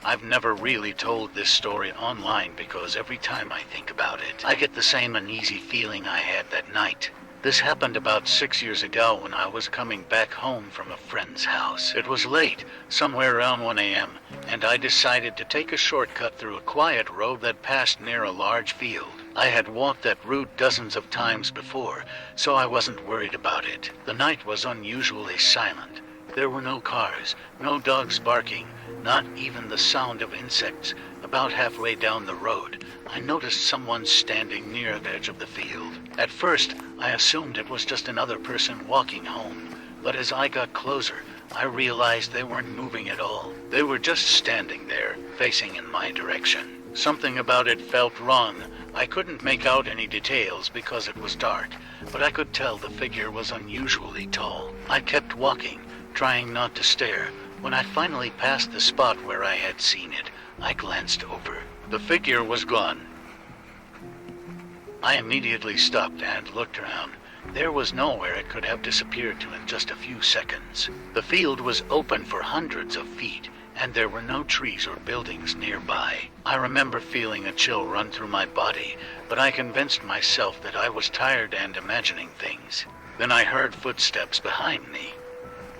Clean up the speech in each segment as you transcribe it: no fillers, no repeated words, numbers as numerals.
I've never really told this story online because every time I think about it, I get the same uneasy feeling I had that night. This happened about 6 years ago when I was coming back home from a friend's house. It was late, somewhere around 1 a.m., and I decided to take a shortcut through a quiet road that passed near a large field. I had walked that route dozens of times before, so I wasn't worried about it. The night was unusually silent. There were no cars, no dogs barking, not even the sound of insects. About halfway down the road, I noticed someone standing near the edge of the field. At first, I assumed it was just another person walking home, but as I got closer, I realized they weren't moving at all. They were just standing there, facing in my direction. Something about it felt wrong. I couldn't make out any details because it was dark, but I could tell the figure was unusually tall. I kept walking, trying not to stare. When I finally passed the spot where I had seen it, I glanced over. The figure was gone. I immediately stopped and looked around. There was nowhere it could have disappeared to in just a few seconds. The field was open for hundreds of feet, and there were no trees or buildings nearby. I remember feeling a chill run through my body, but I convinced myself that I was tired and imagining things. Then I heard footsteps behind me.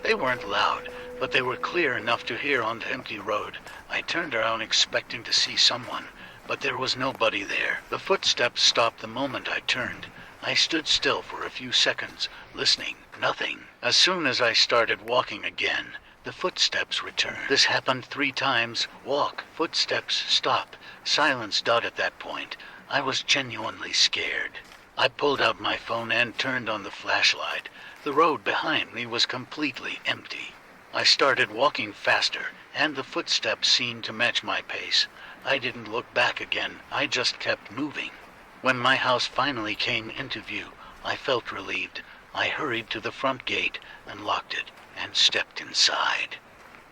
They weren't loud, but they were clear enough to hear on the empty road. I turned around expecting to see someone, but there was nobody there. The footsteps stopped the moment I turned. I stood still for a few seconds, listening. Nothing. As soon as I started walking again, the footsteps returned. This happened 3 times. Walk, footsteps, stop. Silence. At that point, I was genuinely scared. I pulled out my phone and turned on the flashlight. The road behind me was completely empty. I started walking faster, and the footsteps seemed to match my pace. I didn't look back again. I just kept moving. When my house finally came into view, I felt relieved. I hurried to the front gate and locked it and stepped inside.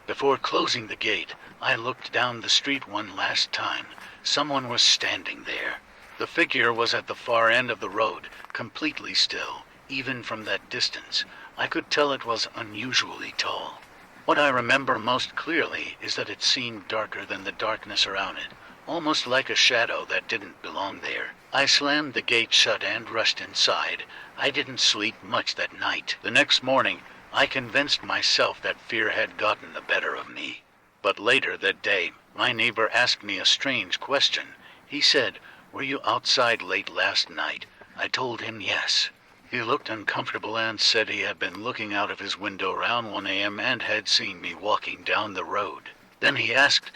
Before closing the gate, I looked down the street one last time. Someone was standing there. The figure was at the far end of the road, completely still. Even from that distance, I could tell it was unusually tall. What I remember most clearly is that it seemed darker than the darkness around it, almost like a shadow that didn't belong there. I slammed the gate shut and rushed inside. I didn't sleep much that night. The next morning, I convinced myself that fear had gotten the better of me. But later that day, my neighbor asked me a strange question. He said, "Were you outside late last night?" I told him yes. He looked uncomfortable and said he had been looking out of his window around 1 a.m. and had seen me walking down the road. Then he asked,